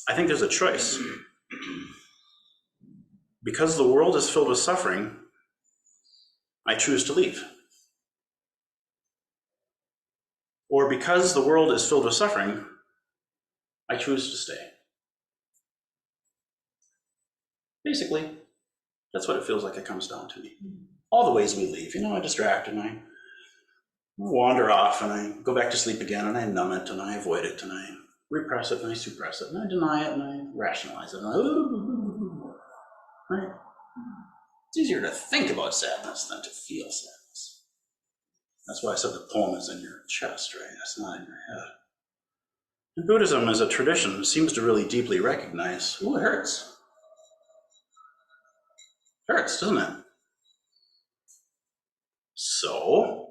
I think there's a choice. Because the world is filled with suffering, I choose to leave. Or because the world is filled with suffering, I choose to stay. Basically, that's what it feels like it comes down to me. All the ways we leave, I distract and I wander off and I go back to sleep again and I numb it and I avoid it and I repress it and I suppress it and I deny it and I rationalize it. Right? It's easier to think about sadness than to feel sadness. That's why I said the poem is in your chest, right? It's not in your head. And Buddhism as a tradition seems to really deeply recognize, it hurts. It hurts, doesn't it? So,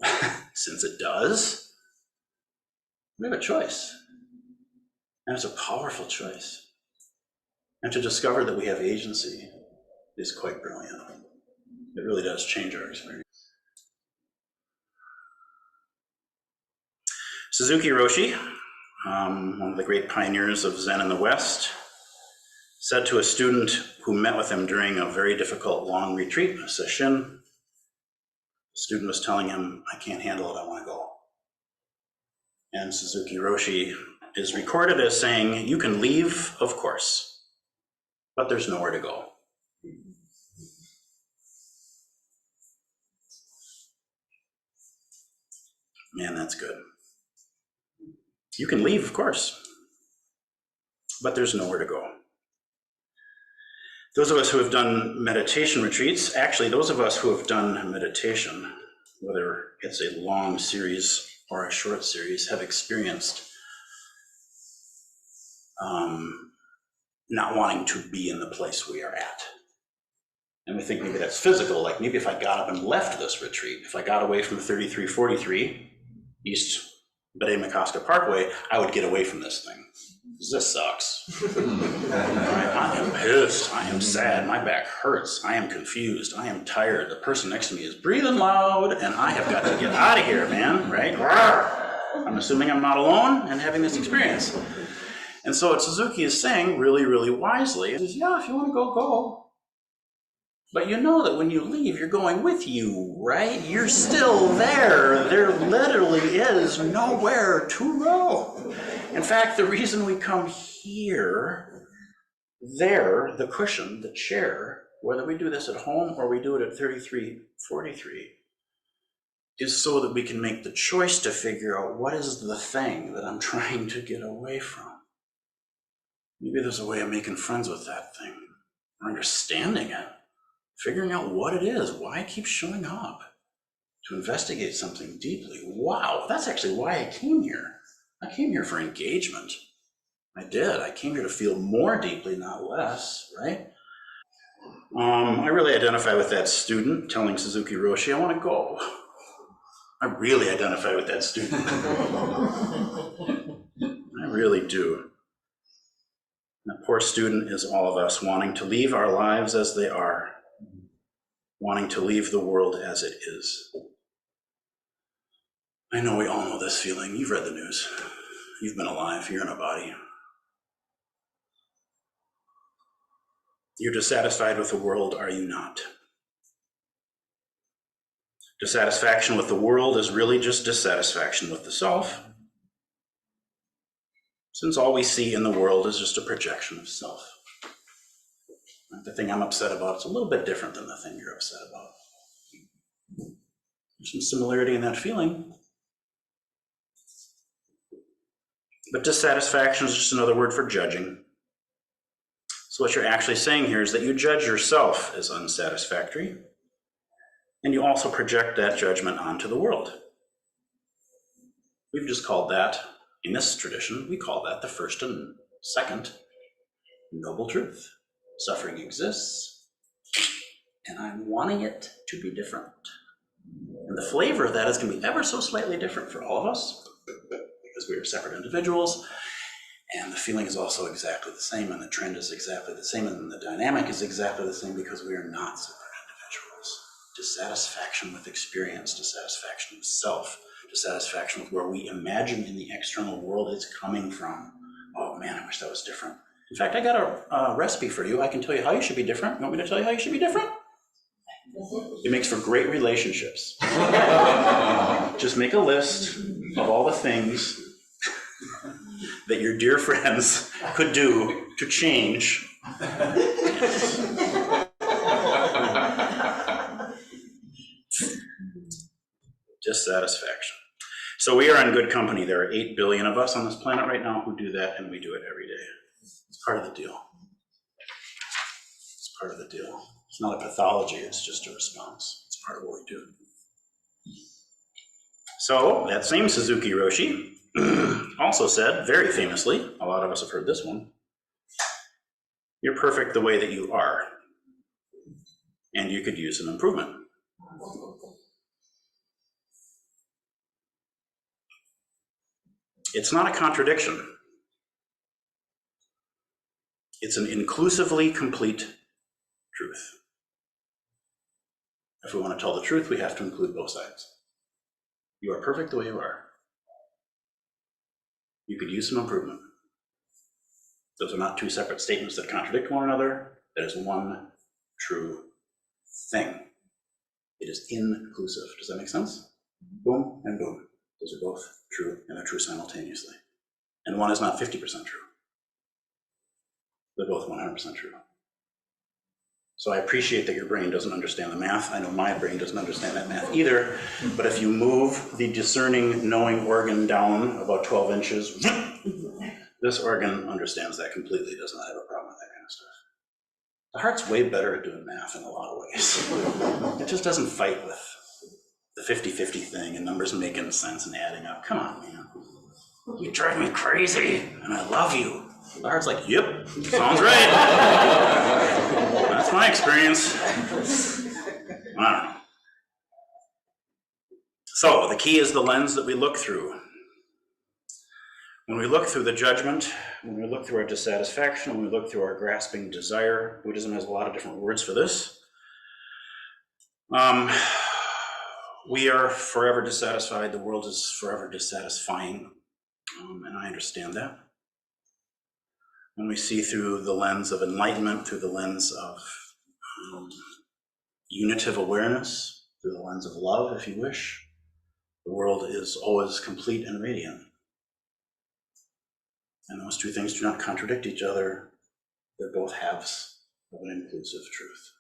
since it does, we have a choice. And it's a powerful choice. And to discover that we have agency is quite brilliant. It really does change our experience. Suzuki Roshi, one of the great pioneers of Zen in the West, said to a student who met with him during a very difficult long retreat, a sesshin, the student was telling him, I can't handle it, I want to go. And Suzuki Roshi is recorded as saying, you can leave, of course, but there's nowhere to go. Man, that's good. You can leave, of course, but there's nowhere to go. Those of us who have done meditation retreats, actually those of us who have done meditation, whether it's a long series or a short series, have experienced not wanting to be in the place we are at. And we think maybe that's physical, like maybe if I got up and left this retreat, if I got away from 3343 East Betay-McCosker Parkway, I would get away from this thing. This sucks. I am pissed, I am sad, my back hurts, I am confused, I am tired, the person next to me is breathing loud, and I have got to get out of here, man, right? I'm assuming I'm not alone and having this experience. And so what Suzuki is saying really, really wisely is, yeah, if you want to go, go. But you know that when you leave, you're going with you, right? You're still there. There literally is nowhere to go. In fact, the reason we come here, there, the cushion, the chair, whether we do this at home or we do it at 3343, is so that we can make the choice to figure out what is the thing that I'm trying to get away from. Maybe there's a way of making friends with that thing, or understanding it, figuring out what it is, why it keeps showing up, to investigate something deeply. Wow, that's actually why I came here. I came here for engagement. I did. I came here to feel more deeply, not less, right? I really identify with that student telling Suzuki Roshi, I want to go. I really identify with that student. I really do. That poor student is all of us, wanting to leave our lives as they are, wanting to leave the world as it is. I know we all know this feeling. You've read the news. You've been alive. You're in a body. You're dissatisfied with the world, are you not? Dissatisfaction with the world is really just dissatisfaction with the self, since all we see in the world is just a projection of self. The thing I'm upset about is a little bit different than the thing you're upset about. There's some similarity in that feeling. But dissatisfaction is just another word for judging. So what you're actually saying here is that you judge yourself as unsatisfactory, and you also project that judgment onto the world. We've just called that, in this tradition, we call that the first and second noble truth. Suffering exists, and I'm wanting it to be different. And the flavor of that is going to be ever so slightly different for all of us, because we are separate individuals, and the feeling is also exactly the same, and the trend is exactly the same, and the dynamic is exactly the same, because we are not separate individuals. Dissatisfaction with experience, dissatisfaction with self, dissatisfaction with where we imagine in the external world it's coming from. Oh man, I wish that was different. In fact, I got a recipe for you. I can tell you how you should be different. You want me to tell you how you should be different? It makes for great relationships. Just make a list of all the things that your dear friends could do to change. Dissatisfaction. So we are in good company. There are 8 billion of us on this planet right now who do that, and we do it every day. It's part of the deal. It's part of the deal. It's not a pathology, it's just a response. It's part of what we do. So that same Suzuki Roshi also said, very famously, a lot of us have heard this one, you're perfect the way that you are, and you could use some improvement. It's not a contradiction. It's an inclusively complete truth. If we want to tell the truth, we have to include both sides. You are perfect the way you are. You could use some improvement. Those are not two separate statements that contradict one another. That is one true thing. It is inclusive. Does that make sense? Boom and boom. Those are both true, and they're true simultaneously. And one is not 50% true. They're both 100% true. So I appreciate that your brain doesn't understand the math. I know my brain doesn't understand that math either. But if you move the discerning, knowing organ down about 12 inches, this organ understands that completely, does not have a problem with that kind of stuff. The heart's way better at doing math in a lot of ways. It just doesn't fight with the 50-50 thing and numbers making sense and adding up. Come on, man. You drive me crazy, and I love you. The heart's like, yep, sounds right. That's my experience. I don't know. So the key is the lens that we look through. When we look through the judgment, when we look through our dissatisfaction, when we look through our grasping desire, Buddhism has a lot of different words for this. We are forever dissatisfied. The world is forever dissatisfying, and I understand that. When we see through the lens of enlightenment, through the lens of unitive awareness, through the lens of love, if you wish, the world is always complete and radiant. And those two things do not contradict each other. They're both halves of an inclusive truth.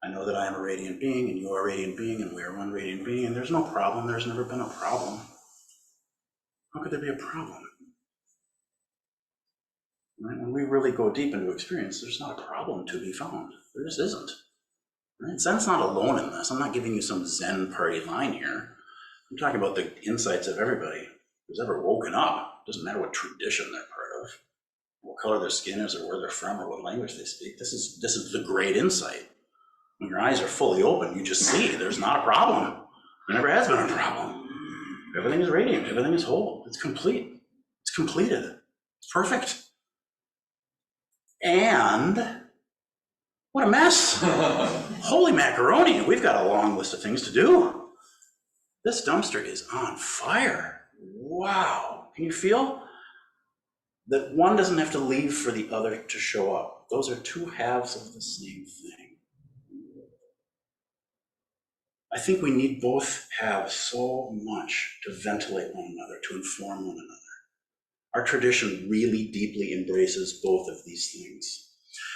I know that I am a radiant being, and you are a radiant being, and we are one radiant being, and there's no problem. There's never been a problem. How could there be a problem? Right? When we really go deep into experience, there's not a problem to be found. There just isn't. Right? Zen's not alone in this. I'm not giving you some Zen party line here. I'm talking about the insights of everybody who's ever woken up. It doesn't matter what tradition they're part of, what color their skin is, or where they're from, or what language they speak. This is the great insight. When your eyes are fully open, you just see there's not a problem. There never has been a problem. Everything is radiant. Everything is whole. It's complete. It's completed. It's perfect. And what a mess. Holy macaroni. We've got a long list of things to do. This dumpster is on fire. Wow. Can you feel that one doesn't have to leave for the other to show up? Those are two halves of the same thing. I think we need both halves so much to ventilate one another, to inform one another. Our tradition really deeply embraces both of these things.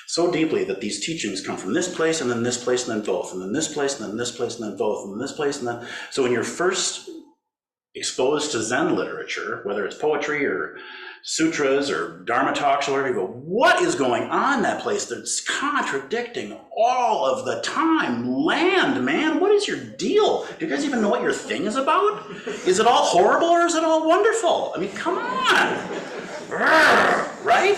So deeply that these teachings come from this place, and then this place, and then both, and then this place, and then this place, and then both, and then this place, and then... So when you're first exposed to Zen literature, whether it's poetry or sutras or Dharma talks or whatever, you go, what is going on in that place that's contradicting all of the time? Land, man, what is your deal? Do you guys even know what your thing is about? Is it all horrible or is it all wonderful? I mean, come on. Right?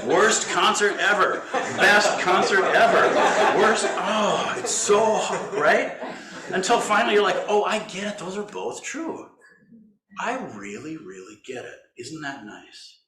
Worst concert ever. Best concert ever. Worst, oh, it's so, right? Until finally you're like, oh, I get it. Those are both true. I really, really get it. Isn't that nice?